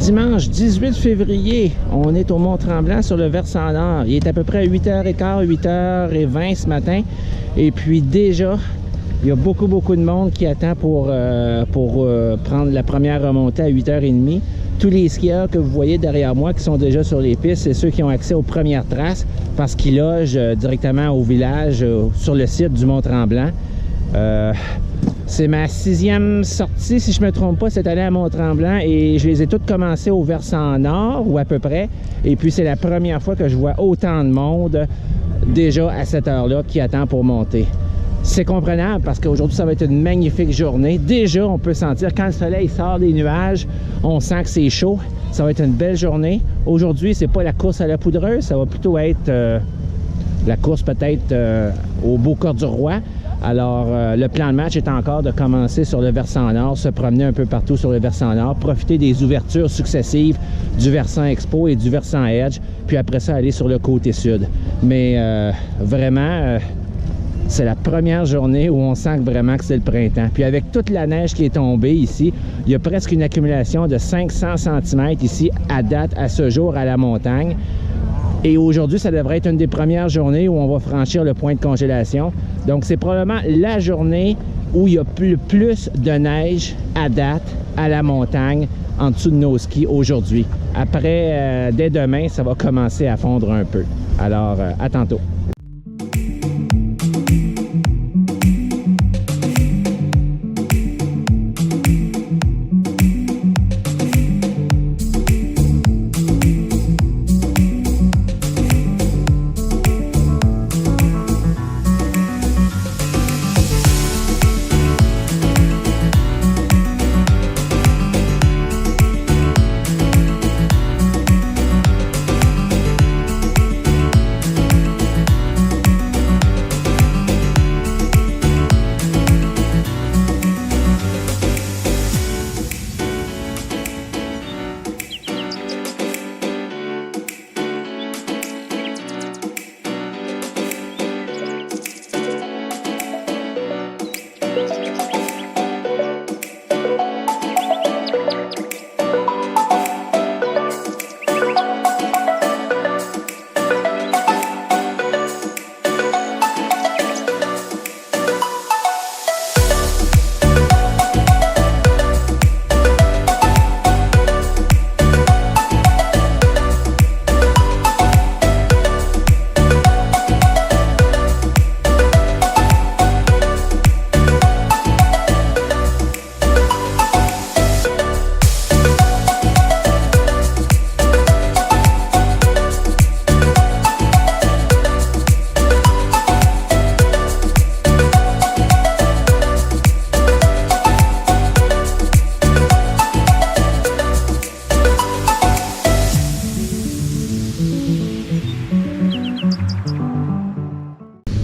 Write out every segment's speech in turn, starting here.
Dimanche 18 février, on est au Mont-Tremblant sur le versant nord. Il est à peu près à 8h15, 8h20 ce matin. Et puis déjà, il y a beaucoup de monde qui attend pour prendre la première remontée à 8h30. Tous les skieurs que vous voyez derrière moi qui sont déjà sur les pistes, c'est ceux qui ont accès aux premières traces parce qu'ils logent directement au village, sur le site du Mont-Tremblant. C'est ma 6e sortie, si je ne me trompe pas, cette année à Mont-Tremblant, et je les ai toutes commencées au versant nord, ou à peu près. Et puis c'est la première fois que je vois autant de monde déjà à cette heure-là qui attend pour monter. C'est comprenable parce qu'aujourd'hui, ça va être une magnifique journée. Déjà, on peut sentir quand le soleil sort des nuages, on sent que c'est chaud. Ça va être une belle journée. Aujourd'hui, c'est pas la course à la poudreuse, ça va plutôt être la course peut-être au Beau-Cor-du-Roi. Alors, le plan de match est encore de commencer sur le versant nord, se promener un peu partout sur le versant nord, profiter des ouvertures successives du versant Expo et du versant Edge, puis après ça, aller sur le côté sud. Mais vraiment, c'est la première journée où on sent vraiment que c'est le printemps. Puis avec toute la neige qui est tombée ici, il y a presque une accumulation de 500 cm ici à date, à ce jour, à la montagne. Et aujourd'hui, ça devrait être une des premières journées où on va franchir le point de congélation. Donc, c'est probablement la journée où il y a le plus de neige à date à la montagne en dessous de nos skis aujourd'hui. Après, dès demain, ça va commencer à fondre un peu. Alors, à tantôt.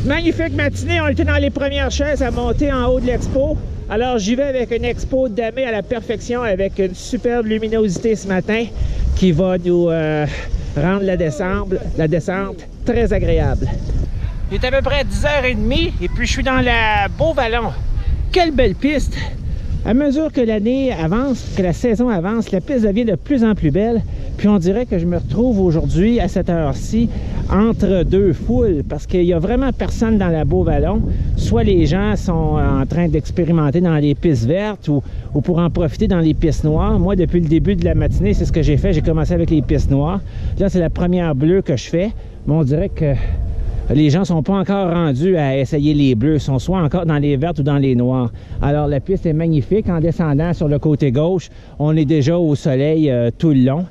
Magnifique matinée, on était dans les premières chaises à monter en haut de l'expo. Alors j'y vais avec une expo damée à la perfection avec une superbe luminosité ce matin qui va nous rendre la descente très agréable. Il est à peu près 10h30 et puis je suis dans la Beau-Vallon. Quelle belle piste! À mesure que l'année avance, que la saison avance, la piste devient de plus en plus belle. Puis on dirait que je me retrouve aujourd'hui à cette heure-ci entre deux foules parce qu'il n'y a vraiment personne dans la Beau-Vallon. Soit les gens sont en train d'expérimenter dans les pistes vertes ou pour en profiter dans les pistes noires. Moi, depuis le début de la matinée, c'est ce que j'ai fait. J'ai commencé avec les pistes noires. Là, c'est la première bleue que je fais. Mais on dirait que les gens ne sont pas encore rendus à essayer les bleus, ils sont soit encore dans les vertes ou dans les noires. Alors la piste est magnifique. En descendant sur le côté gauche, on est déjà au soleil tout le long.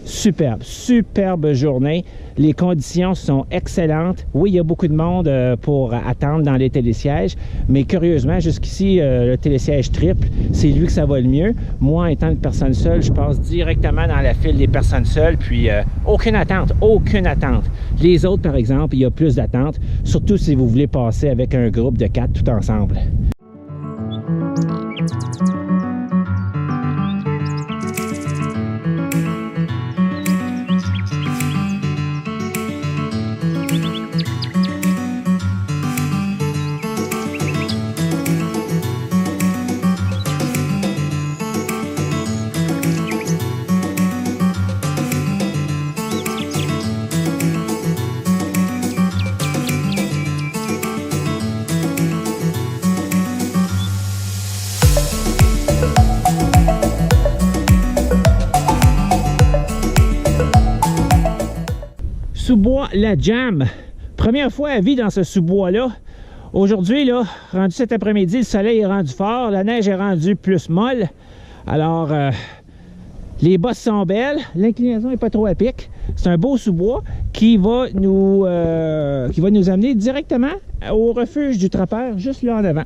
Superbe journée. Les conditions sont excellentes. Oui, il y a beaucoup de monde pour attendre dans les télésièges, mais curieusement, jusqu'ici, le télésiège triple, c'est lui que ça va le mieux. Moi, étant une personne seule, je passe directement dans la file des personnes seules, puis aucune attente. Les autres, par exemple, il y a plus d'attente, surtout si vous voulez passer avec un groupe de 4 tout ensemble. sous-bois La Jam. Première fois à vie dans ce sous-bois-là. Aujourd'hui, là, rendu cet après-midi, le soleil est rendu fort, la neige est rendue plus molle. Alors, les bosses sont belles, l'inclinaison n'est pas trop à pic. C'est un beau sous-bois qui va nous amener directement au refuge du trappeur, juste là en avant.